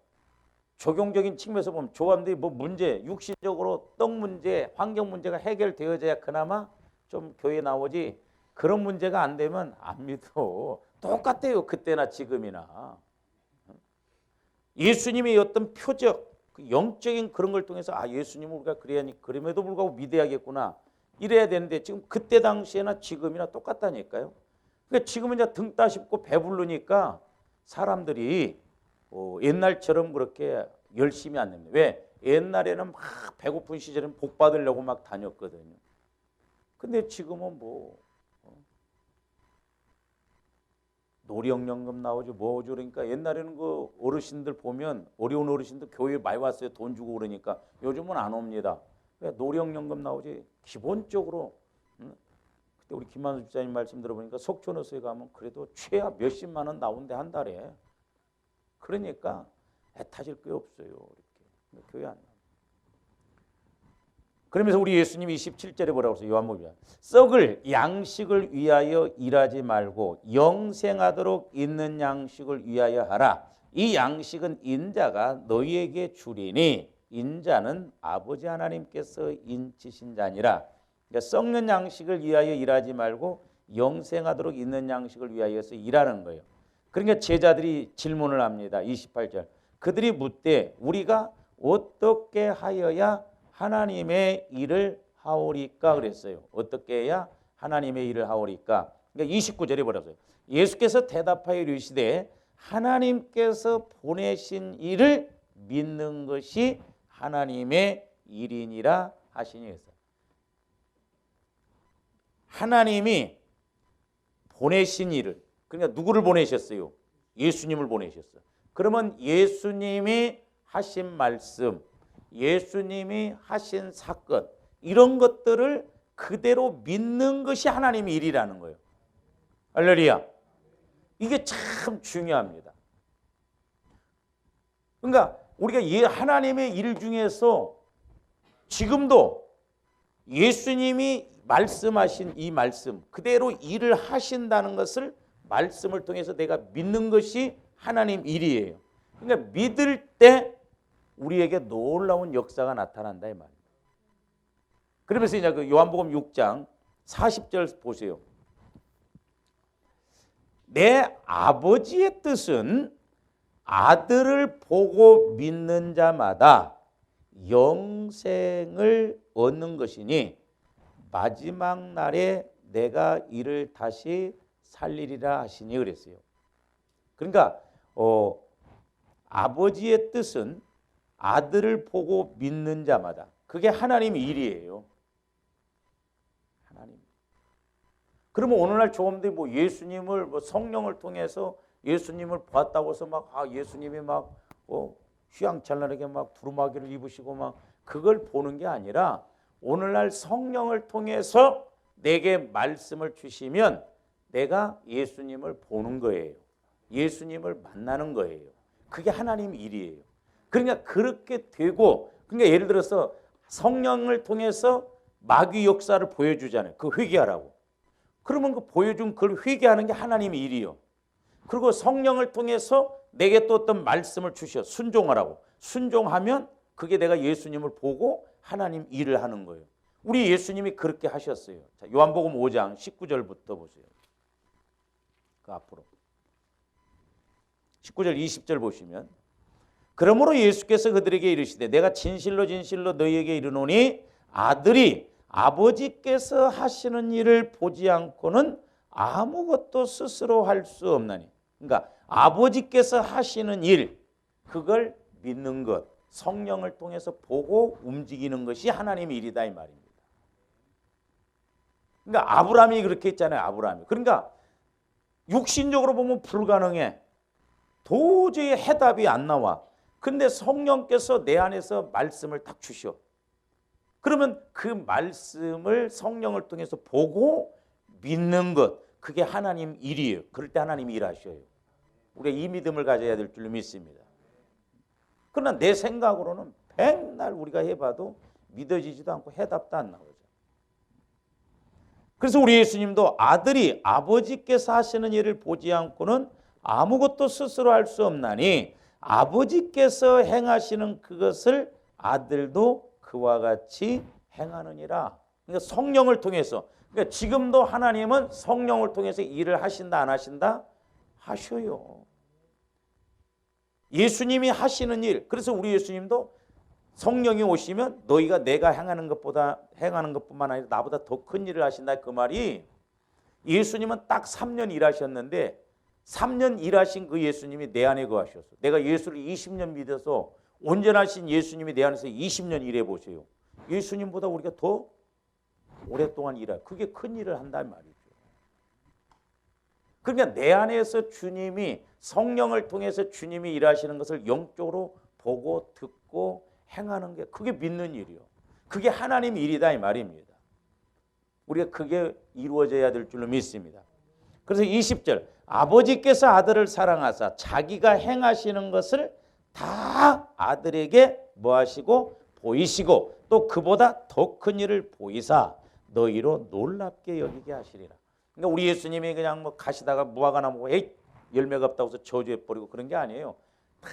적용적인 측면에서 보면 조함들이 뭐 문제, 육신적으로 떡 문제, 환경 문제가 해결되어져야 그나마 좀 교회 나오지. 그런 문제가 안 되면 안 믿어. 똑같아요. 그때나 지금이나. 예수님의 어떤 표적, 영적인 그런 걸 통해서 예수님을 우리가 그럼에도 불구하고 믿어야겠구나. 이래야 되는데 지금 그때 당시에나 지금이나 똑같다니까요. 그러니까 지금은 이제 등 따십고 배부르니까 사람들이 옛날처럼 그렇게 열심히 안 됩니다. 왜? 옛날에는 막 배고픈 시절에는 복 받으려고 막 다녔거든요. 근데 지금은 뭐 노령연금 나오죠, 뭐죠. 그러니까 옛날에는 그 어르신들 보면 어려운 어르신들 교회 많이 왔어요. 돈 주고 그러니까 요즘은 안 옵니다. 노령연금 나오지. 기본적으로 그때 우리 김만수 집사님 말씀 들어보니까 석촌호수에 가면 그래도 최하 몇십만 원 나온대 한 달에. 그러니까 애타실 게 없어요. 이렇게 교회 안 나와. 그러면서 우리 예수님이 27절에 뭐라고 했어요? 요한복음 썩을 양식을 위하여 일하지 말고 영생하도록 있는 양식을 위하여 하라. 이 양식은 인자가 너희에게 주리니 인자는 아버지 하나님께서 인치신 자니라. 그러니까 썩는 양식을 위하여 일하지 말고 영생하도록 있는 양식을 위하여서 일하는 거예요. 그러니까 제자들이 질문을 합니다. 28절. 그들이 묻되 우리가 어떻게 하여야 하나님의 일을 하오리까 그랬어요. 어떻게 해야 하나님의 일을 하오리까? 그러니까 29절에 뭐라고요? 예수께서 대답하여 이르시되 하나님께서 보내신 일을 믿는 것이 하나님의 일이니라 하시니. 하나님이 보내신 일을, 그러니까 누구를 보내셨어요? 예수님을 보내셨어요. 그러면 예수님이 하신 말씀, 예수님이 하신 사건, 이런 것들을 그대로 믿는 것이 하나님의 일이라는 거예요. 할렐루야. 이게 참 중요합니다. 그러니까 우리가 하나님의 일 중에서 지금도 예수님이 말씀하신 이 말씀 그대로 일을 하신다는 것을 말씀을 통해서 내가 믿는 것이 하나님 일이에요. 그러니까 믿을 때 우리에게 놀라운 역사가 나타난다 이 말이에요. 그러면서 이제 그 요한복음 6장 40절 보세요. 내 아버지의 뜻은 아들을 보고 믿는 자마다 영생을 얻는 것이니 마지막 날에 내가 이를 다시 살리리라 하시니 그랬어요. 그러니까 아버지의 뜻은 아들을 보고 믿는 자마다, 그게 하나님의 일이에요. 하나님. 그러면 오늘날 조금들 뭐 예수님을 뭐 성령을 통해서 예수님을 봤다고 해서 막 예수님이 막 휘황찬란하게 막 두루마기를 입으시고 막 그걸 보는 게 아니라 오늘날 성령을 통해서 내게 말씀을 주시면 내가 예수님을 보는 거예요. 예수님을 만나는 거예요. 그게 하나님 일이에요. 그러니까 그렇게 되고, 그러니까 예를 들어서 성령을 통해서 마귀 역사를 보여주잖아요. 그 회개하라고. 그러면 그 보여준 그걸 회개하는 게 하나님의 일이요. 그리고 성령을 통해서 내게 또 어떤 말씀을 주셔 순종하라고. 순종하면 그게 내가 예수님을 보고 하나님 일을 하는 거예요. 우리 예수님이 그렇게 하셨어요. 자, 요한복음 5장 19절부터 보세요. 그 앞으로 19절 20절 보시면 그러므로 예수께서 그들에게 이르시되 내가 진실로 진실로 너희에게 이르노니 아들이 아버지께서 하시는 일을 보지 않고는 아무것도 스스로 할 수 없나니. 그러니까 아버지께서 하시는 일, 그걸 믿는 것, 성령을 통해서 보고 움직이는 것이 하나님의 일이다 이 말입니다. 그러니까 아브라함이 그렇게 했잖아요. 아브라함이. 그러니까 육신적으로 보면 불가능해. 도저히 해답이 안 나와. 근데 성령께서 내 안에서 말씀을 딱 주셔. 그러면 그 말씀을 성령을 통해서 보고 믿는 것, 그게 하나님 일이에요. 그럴 때 하나님이 일하셔요. 우리가 이 믿음을 가져야 될 줄 믿습니다. 그러나 내 생각으로는 백날 우리가 해봐도 믿어지지도 않고 해답도 안 나오죠. 그래서 우리 예수님도 아들이 아버지께서 하시는 일을 보지 않고는 아무것도 스스로 할 수 없나니 아버지께서 행하시는 그것을 아들도 그와 같이 행하느니라. 그러니까 성령을 통해서, 그러니까 지금도 하나님은 성령을 통해서 일을 하신다 안 하신다? 하셔요. 예수님이 하시는 일. 그래서 우리 예수님도 성령이 오시면 너희가 내가 행하는 것뿐만 아니라 나보다 더 큰 일을 하신다. 그 말이 예수님은 딱 3년 일하셨는데 3년 일하신 그 예수님이 내 안에 거하셨어. 내가 예수를 20년 믿어서 온전하신 예수님이 내 안에서 20년 일해 보세요. 예수님보다 우리가 더 오랫동안 일할, 그게 큰 일을 한단 말이죠. 그러니까 내 안에서 주님이 성령을 통해서 주님이 일하시는 것을 영적으로 보고 듣고 행하는 게 그게 믿는 일이요. 그게 하나님 일이다 이 말입니다. 우리가 그게 이루어져야 될 줄로 믿습니다. 그래서 20절 아버지께서 아들을 사랑하사 자기가 행하시는 것을 다 아들에게 뭐 하시고 보이시고 또 그보다 더 큰 일을 보이사 너희로 놀랍게 여기게 하시리라. 그러니까 우리 예수님이 그냥 뭐 가시다가 무화과나무 에이 열매가 없다고 해서 저주해 버리고 그런 게 아니에요. 다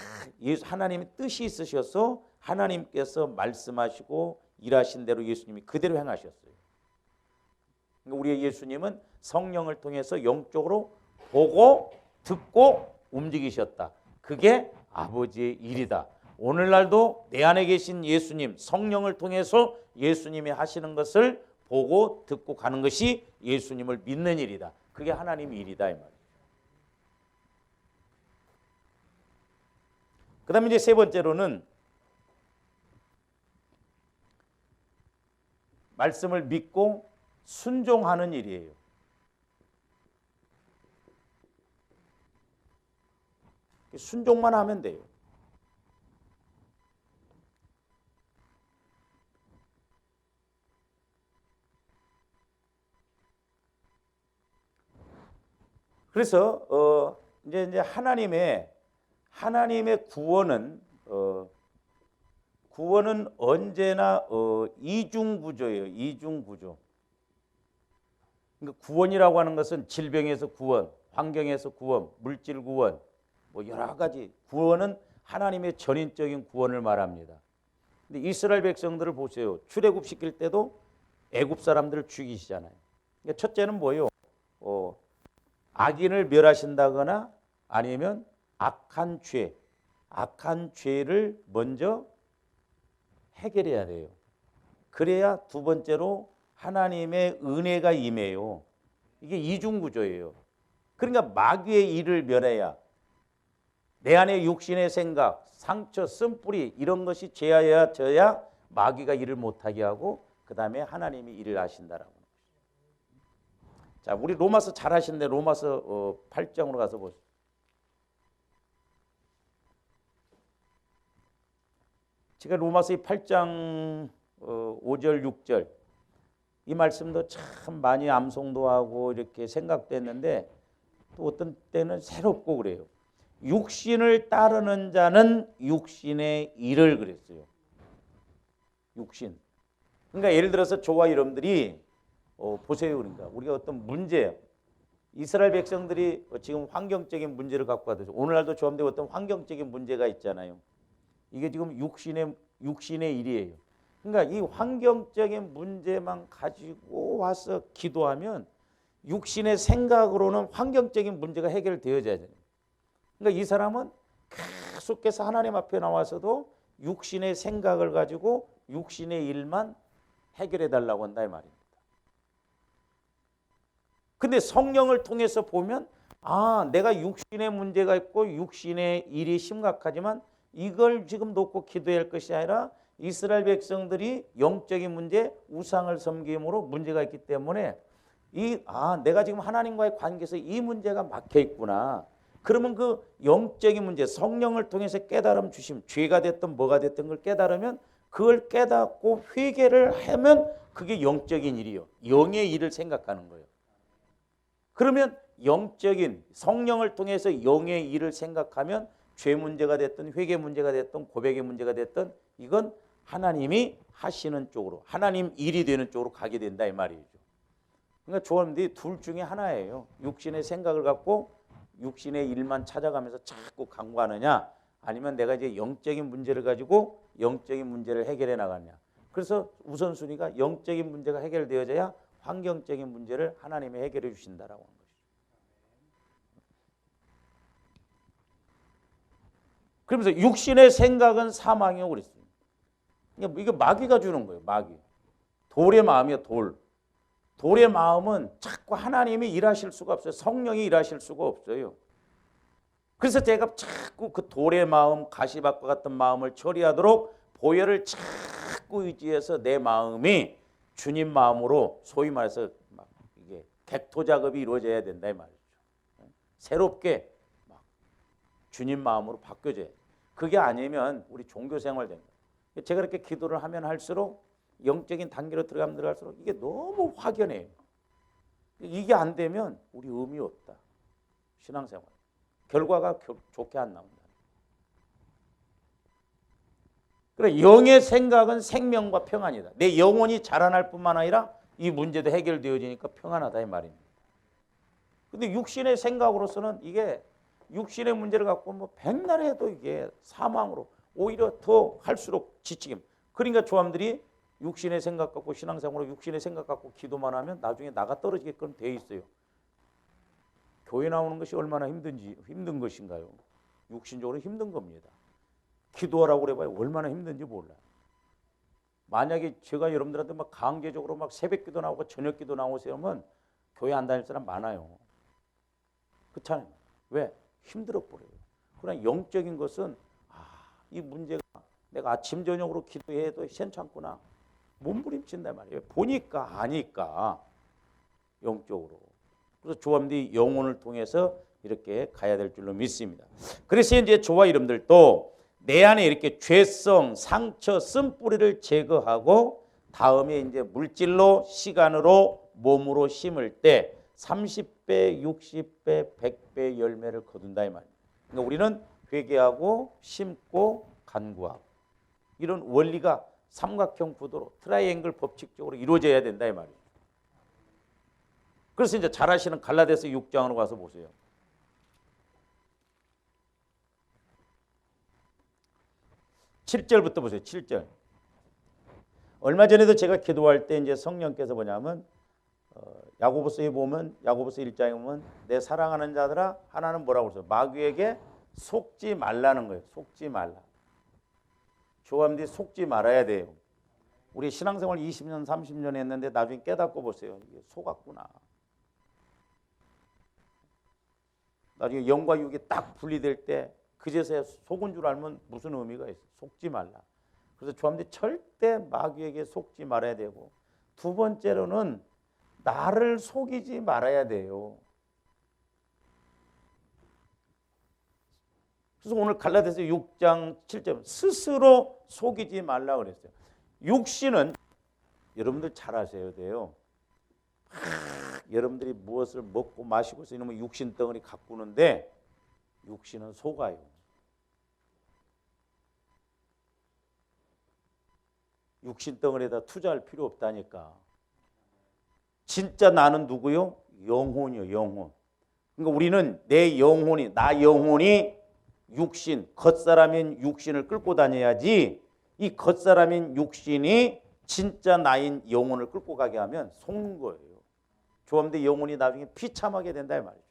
하나님의 뜻이 있으셔서 하나님께서 말씀하시고 일하신 대로 예수님이 그대로 행하셨어요. 그러니까 우리의 예수님은 성령을 통해서 영적으로 보고 듣고 움직이셨다. 그게 아버지의 일이다. 오늘날도 내 안에 계신 예수님, 성령을 통해서 예수님이 하시는 것을 보고 듣고 가는 것이 예수님을 믿는 일이다. 그게 하나님의 일이다 이 말이에요. 그 다음에 이제 세 번째로는 말씀을 믿고 순종하는 일이에요. 순종만 하면 돼요. 그래서 이제 하나님의 구원은 언제나 이중 구조예요. 이중 구조. 그러니까 구원이라고 하는 것은 질병에서 구원, 환경에서 구원, 물질 구원, 뭐 여러 가지 구원은 하나님의 전인적인 구원을 말합니다. 근데 이스라엘 백성들을 보세요. 출애굽 시킬 때도 애굽 사람들을 죽이시잖아요. 그러니까 첫째는 뭐예요? 악인을 멸하신다거나 아니면 악한 죄를 먼저 해결해야 돼요. 그래야 두 번째로 하나님의 은혜가 임해요. 이게 이중구조예요. 그러니까 마귀의 일을 멸해야 내 안에 육신의 생각, 상처, 쓴뿌리 이런 것이 제하여져야 마귀가 일을 못하게 하고 그 다음에 하나님이 일을 하신다라고. 자, 우리 로마서 잘 하시는데 로마서 8장으로 가서 보세요. 제가 로마서 8장 5절 6절 이 말씀도 참 많이 암송도 하고 이렇게 생각됐는데 또 어떤 때는 새롭고 그래요. 육신을 따르는 자는 육신의 일을 그랬어요. 육신. 그러니까 예를 들어서 저와 여러분들이 보세요. 그러니까 우리가 어떤 문제, 이스라엘 백성들이 지금 환경적인 문제를 갖고 가도 오늘날도 저한테 어떤 환경적인 문제가 있잖아요. 이게 지금 육신의 일이에요. 그러니까 이 환경적인 문제만 가지고 와서 기도하면 육신의 생각으로는 환경적인 문제가 해결되어져야 돼요. 그러니까 이 사람은 계속해서 하나님 앞에 나와서도 육신의 생각을 가지고 육신의 일만 해결해 달라고 한다 이 말입니다. 근데 성령을 통해서 보면 내가 육신의 문제가 있고 육신의 일이 심각하지만 이걸 지금 놓고 기도할 것이 아니라 이스라엘 백성들이 영적인 문제, 우상을 섬김으로 문제가 있기 때문에 내가 지금 하나님과의 관계에서 이 문제가 막혀 있구나. 그러면 그 영적인 문제, 성령을 통해서 깨달음 주심, 죄가 됐든 뭐가 됐든 걸 깨달으면 그걸 깨닫고 회개를 하면 그게 영적인 일이요. 영의 일을 생각하는 거예요. 그러면 영적인 성령을 통해서 영의 일을 생각하면 죄 문제가 됐든 회개 문제가 됐든 고백의 문제가 됐든 이건 하나님이 하시는 쪽으로 하나님 일이 되는 쪽으로 가게 된다 이 말이죠. 그러니까 조언들이 둘 중에 하나예요. 육신의 생각을 갖고 육신의 일만 찾아가면서 자꾸 강구하느냐 아니면 내가 이제 영적인 문제를 가지고 영적인 문제를 해결해 나가느냐. 그래서 우선순위가 영적인 문제가 해결되어져야 환경적인 문제를 하나님이 해결해 주신다라고 하는 것이죠. 그러면서 육신의 생각은 사망이라고 그랬어요. 그러니까 이게 마귀가 주는 거예요. 마귀. 돌의 마음이에요. 돌의 마음은 자꾸 하나님이 일하실 수가 없어요. 성령이 일하실 수가 없어요. 그래서 제가 자꾸 그 돌의 마음, 가시밭과 같은 마음을 처리하도록 보혈을 자꾸 의지해서 내 마음이 주님 마음으로 소위 말해서 막 이게 객토 작업이 이루어져야 된다 이 말이죠. 새롭게 막 주님 마음으로 바뀌어져야 돼. 그게 아니면 우리 종교 생활 됩니다. 제가 그렇게 기도를 하면 할수록 영적인 단계로 들어가면 들어갈수록 이게 너무 확연해요. 이게 안 되면 우리 의미 없다. 신앙생활. 결과가 좋게 안 나온다. 그래 영의 생각은 생명과 평안이다. 내 영혼이 자라날 뿐만 아니라 이 문제도 해결되어지니까 평안하다 이 말입니다. 근데 육신의 생각으로서는 이게 육신의 문제를 갖고 뭐 백날 해도 이게 사망으로 오히려 더 할수록 지치게. 그러니까 조함들이 육신의 생각 갖고 신앙생활로 육신의 생각 갖고 기도만 하면 나중에 나가 떨어지게끔 돼 있어요. 교회 나오는 것이 얼마나 힘든 것인가요? 육신적으로 힘든 겁니다. 기도하라고 그래봐요. 얼마나 힘든지 몰라요. 만약에 제가 여러분들한테 막 강제적으로 막 새벽 기도 나오고 저녁 기도 나오세요 하면 교회 안 다닐 사람 많아요. 그렇잖아요. 왜? 힘들어 버려요. 그러나 영적인 것은 이 문제가 내가 아침 저녁으로 기도해도 괜찮구나. 몸부림친단 말이에요. 보니까 아니까 영적으로. 그래서 조함들이 영혼을 통해서 이렇게 가야 될 줄로 믿습니다. 그래서 이제 저와 여러분들도 내 안에 이렇게 죄성, 상처, 쓴뿌리를 제거하고 다음에 이제 물질로, 시간으로, 몸으로 심을 때 30배, 60배, 100배 열매를 거둔다 이 말입니다. 그러니까 우리는 회개하고 심고 간구하고 이런 원리가 삼각형 구도로 트라이앵글 법칙적으로 이루어져야 된다 이 말이에요. 그래서 이제 잘 아시는 갈라디아서 6장으로 가서 보세요. 7절부터 보세요. 7절. 얼마 전에도 제가 기도할 때 이제 성령께서 뭐냐면 야고보서에 보면 야고보서 1장에 보면 내 사랑하는 자들아 하나는 뭐라고 그러죠? 마귀에게 속지 말라는 거예요. 속지 말라. 조함들이 속지 말아야 돼요. 우리 신앙생활 20년, 30년 했는데 나중에 깨닫고 보세요. 이게 속았구나. 나중에 영과 육이 딱 분리될 때 그제서야 속은 줄 알면 무슨 의미가 있어요. 속지 말라. 그래서 조함들이 절대 마귀에게 속지 말아야 되고 두 번째로는 나를 속이지 말아야 돼요. 그래서 오늘 갈라디아서 6장 7절 스스로 속이지 말라 그랬어요. 육신은 여러분들 잘 아셔야 돼요. 여러분들이 무엇을 먹고 마시고 해서 이놈의 육신 덩어리 가꾸는데 육신은 속아요. 육신 덩어리에다 투자할 필요 없다니까. 진짜 나는 누구요? 영혼이요, 영혼. 그러니까 우리는 내 영혼이, 나 영혼이 육신, 겉사람인 육신을 끌고 다녀야지 이 겉사람인 육신이 진짜 나인 영혼을 끌고 가게 하면 속는 거예요. 조함대 영혼이 나중에 비참하게 된다 이 말이죠.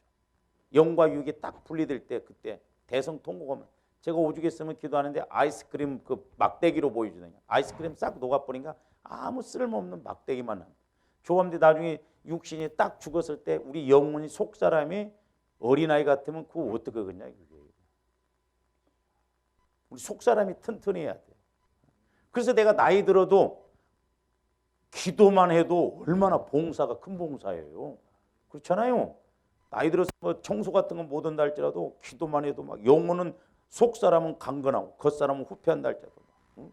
영과 육이 딱 분리될 때 그때 대성통곡 하면 제가 오죽 했으면 기도하는데 아이스크림 그 막대기로 보여주느냐. 아이스크림 싹 녹아버리니까 아무 쓸모없는 막대기만 납니다. 조함대 나중에 육신이 딱 죽었을 때 우리 영혼이 속 사람이 어린아이 같으면 그거 어떻게 하겠냐 이게. 우리 속 사람이 튼튼해야 돼. 그래서 내가 나이 들어도 기도만 해도 얼마나 봉사가 큰 봉사예요. 그렇잖아요. 나이 들어서 뭐 청소 같은 건 못 한다 할지라도 기도만 해도 막 영혼은 속 사람은 강건하고 겉 사람은 후패한다 할지라도 응?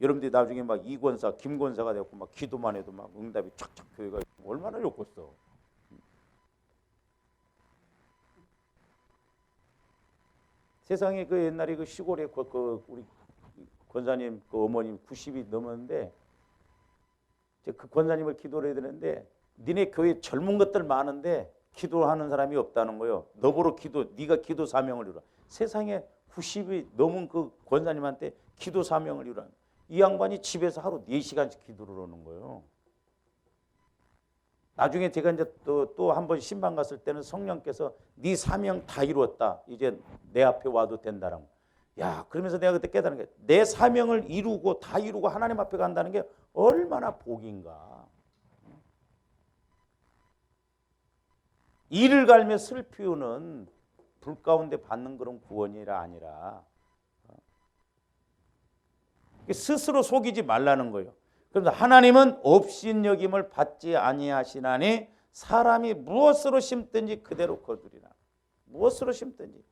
여러분들이 나중에 막 이권사, 김권사가 되고 막 기도만 해도 막 응답이 촥촥 교회가 얼마나 좋겠어. 세상에 그 옛날에 그 시골에 그 우리 권사님 그 어머님 90이 넘었는데 그 권사님을 기도를 해야 되는데 니네 교회 젊은 것들 많은데 기도하는 사람이 없다는 거예요. 너보러 네가 기도 사명을 이루라. 세상에 90이 넘은 그 권사님한테 기도 사명을 이루라. 이 양반이 집에서 하루 4시간씩 기도를 하는 거예요. 나중에 제가 이제 또 한 번 신방 갔을 때는 성령께서 네 사명 다 이루었다. 이제 내 앞에 와도 된다라고. 야, 그러면서 내가 그때 깨달은 게 내 사명을 이루고 다 이루고 하나님 앞에 간다는 게 얼마나 복인가. 이를 갈며 슬피우는 불 가운데 받는 그런 구원이라 아니라 스스로 속이지 말라는 거예요. 그래서 하나님은 업신여김을 받지 아니하시나니 사람이 무엇으로 심든지 그대로 거두리라. 무엇으로 심든지.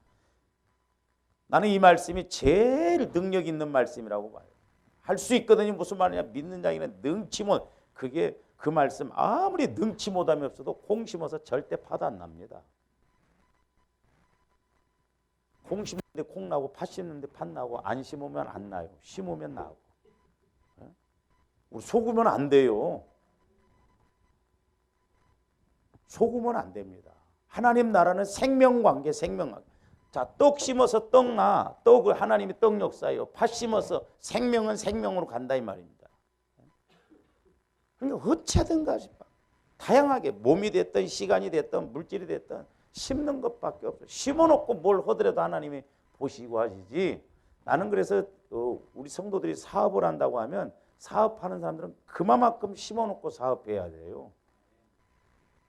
나는 이 말씀이 제일 능력 있는 말씀이라고 봐요. 할 수 있거든요. 무슨 말이냐? 믿는 자에게는 능치 못. 그게 그 말씀 아무리 능치 못함이 없어도 콩 심어서 절대 파도 안 납니다. 콩 심는데 콩 나고 팥 심는데 팥 나고 안 심으면 안 나요. 심으면 나고. 우리 속으면 안 돼요. 속으면 안 됩니다. 하나님 나라는 생명관계, 생명관계. 자, 떡 심어서 떡 나. 떡을 하나님이 떡 역사예요. 팥 심어서 생명은 생명으로 간다 이 말입니다. 그러니까 어찌하든가 싶어. 다양하게 몸이 됐든 시간이 됐든 물질이 됐든 심는 것밖에 없어요. 심어놓고 뭘 하더라도 하나님이 보시고 하시지. 나는 그래서 우리 성도들이 사업을 한다고 하면 사업하는 사람들은 그만큼 심어놓고 사업해야 돼요.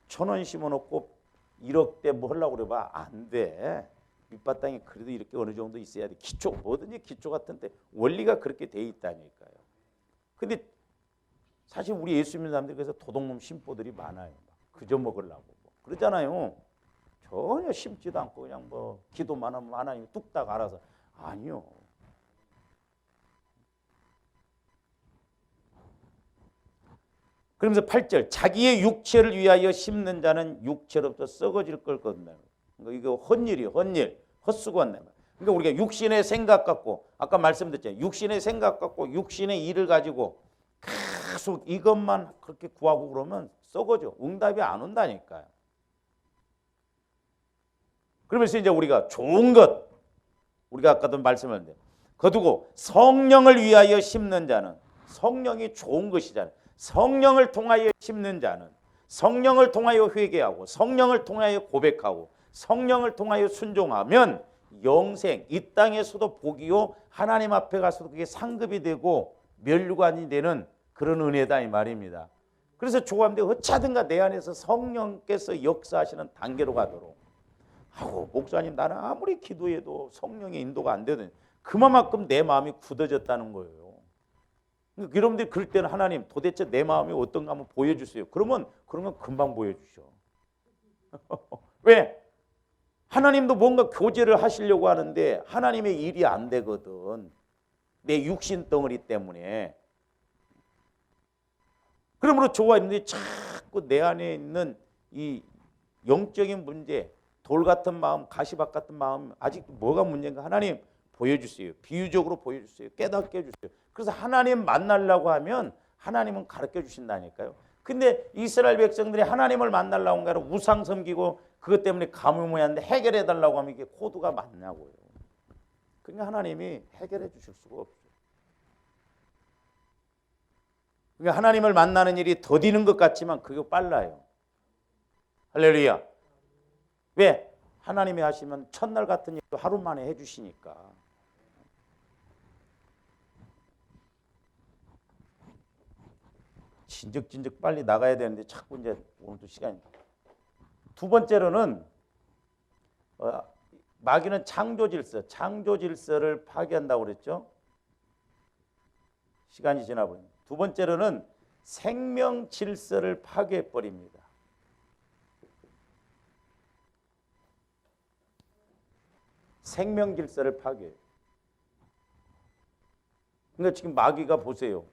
1,000원 심어놓고 1억대 뭐 하려고 그래봐 안 돼. 밑바탕이 그래도 이렇게 어느 정도 있어야 돼. 기초 뭐든지 기초 같은데 원리가 그렇게 돼 있다니까요. 근데 사실 우리 예수 믿는 사람들이 그래서 도둑놈 심보들이 많아요. 그저 먹으려고 그러잖아요. 전혀 심지도 않고 그냥 뭐 기도만 하면 하나님이 뚝딱 알아서. 아니요. 그러면서 8절 자기의 육체를 위하여 심는 자는 육체로부터 썩어질 걸 거둔다. 이거 헛일이에요. 헛일. 헛수고한다. 그러니까 우리가 육신의 생각 갖고 아까 말씀드렸잖아요. 육신의 생각 갖고 육신의 일을 가지고 계속 이것만 그렇게 구하고 그러면 썩어져. 응답이 안 온다니까요. 그러면서 이제 우리가 좋은 것 우리가 아까도 말씀했는데 거두고 성령을 위하여 심는 자는 성령이 좋은 것이잖아요. 성령을 통하여 심는 자는 성령을 통하여 회개하고 성령을 통하여 고백하고 성령을 통하여 순종하면 영생 이 땅에서도 복이요 하나님 앞에 가서도 그게 상급이 되고 면류관이 되는 그런 은혜다 이 말입니다. 그래서 조감대 어찌하든가 내 안에서 성령께서 역사하시는 단계로 가도록 하고 목사님 나는 아무리 기도해도 성령의 인도가 안 되더니 그만큼 내 마음이 굳어졌다는 거예요. 여러분들이 그럴 때는 하나님 도대체 내 마음이 어떤가 한번 보여주세요. 그러면 그런 건 금방 보여주셔. 왜? 하나님도 뭔가 교제를 하시려고 하는데 하나님의 일이 안 되거든. 내 육신 덩어리 때문에. 그러므로 좋아했는데 자꾸 내 안에 있는 이 영적인 문제 돌 같은 마음, 가시밭 같은 마음 아직 뭐가 문제인가 하나님 보여주세요. 비유적으로 보여주세요. 깨닫게 해주세요. 그래서 하나님 만나려고 하면 하나님은 가르쳐 주신다니까요. 근데 이스라엘 백성들이 하나님을 만나려고 하면 우상 섬기고 그것 때문에 가뭄이었는데 해결해 달라고 하면 이게 코드가 맞냐고요. 그러니까 하나님이 해결해 주실 수가 없어요. 그러니까 하나님을 만나는 일이 더디는 것 같지만 그게 빨라요. 할렐루야. 왜? 하나님이 하시면 첫날 같은 일도 하루 만에 해주시니까. 진즉 빨리 나가야 되는데 자꾸 이제 오늘도 시간이. 두 번째로는 마귀는 창조 질서를 파괴한다고 그랬죠. 시간이 지나버리니. 두 번째로는 생명 질서를 파괴해 버립니다. 생명 질서를 파괴해요. 그러니까 지금 마귀가 보세요.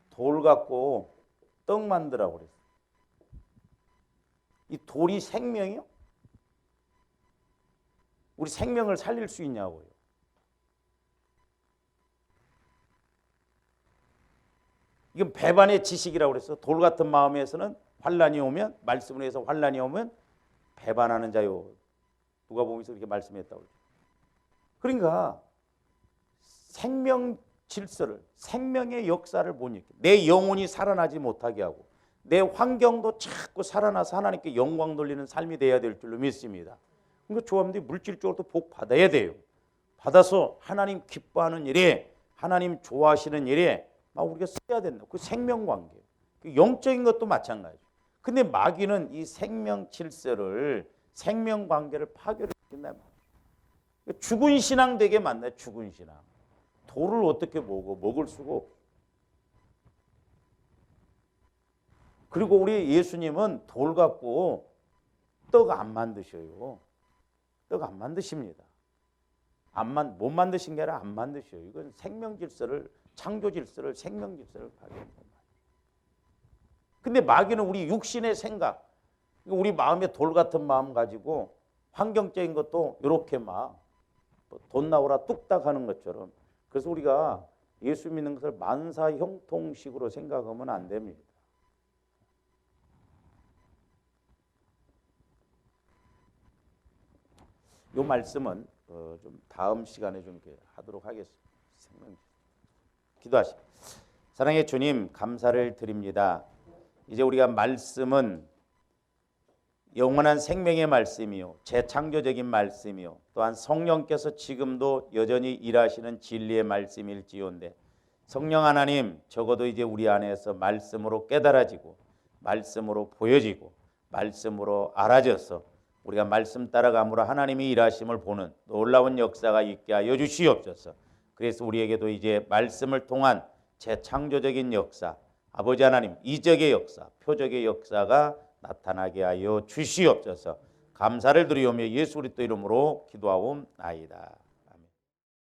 돌 갖고 떡 만들라고 그랬어요. 이 돌이 생명이요? 우리 생명을 살릴 수 있냐고요. 이건 배반의 지식이라고 그랬어. 돌 같은 마음에서는 환란이 오면 말씀을 해서 환란이 오면 배반하는 자요. 누가복음에서 그렇게 말씀했다고 그러죠. 그러니까 생명 질서를 생명의 역사를 보니까 내 영혼이 살아나지 못하게 하고 내 환경도 자꾸 살아나서 하나님께 영광 돌리는 삶이 돼야 될 줄로 믿습니다. 그러니까 조합들이 물질적으로도 복 받아야 돼요. 받아서 하나님 기뻐하는 일에 하나님 좋아하시는 일에 막 우리가 써야 된다. 그 생명관계. 영적인 것도 마찬가지죠. 근데 마귀는 이 생명 질서를, 생명 관계를 파괴시킨단 말이에요. 죽은 신앙 되게 만나요. 죽은 신앙. 돌을 어떻게 먹을 수가 없어. 그리고 우리 예수님은 돌 갖고 떡 안 만드셔요. 떡 안 만드십니다. 못 만드신 게 아니라 안 만드셔요. 이건 생명 질서를, 창조 질서를, 생명 질서를 파괴하는 거예요. 근데 마귀는 우리 육신의 생각, 우리 마음에 돌 같은 마음 가지고 환경적인 것도 이렇게 막 돈 나오라 뚝딱 하는 것처럼. 그래서 우리가 예수 믿는 것을 만사 형통식으로 생각하면 안 됩니다. 이 말씀은 좀 다음 시간에 좀 이렇게 하도록 하겠습니다. 기도하시죠. 사랑의 주님, 감사를 드립니다. 이제 우리가 말씀은 영원한 생명의 말씀이요, 재창조적인 말씀이요, 또한 성령께서 지금도 여전히 일하시는 진리의 말씀일지언데 성령 하나님, 적어도 이제 우리 안에서 말씀으로 깨달아지고 말씀으로 보여지고 말씀으로 알아져서 우리가 말씀 따라감으로 하나님이 일하심을 보는 놀라운 역사가 있게 하여 주시옵소서. 그래서 우리에게도 이제 말씀을 통한 재창조적인 역사, 아버지 하나님 이적의 역사, 표적의 역사가 나타나게 하여 주시옵소서. 감사를 드리오며 예수 그리스도 이름으로 기도하옵나이다.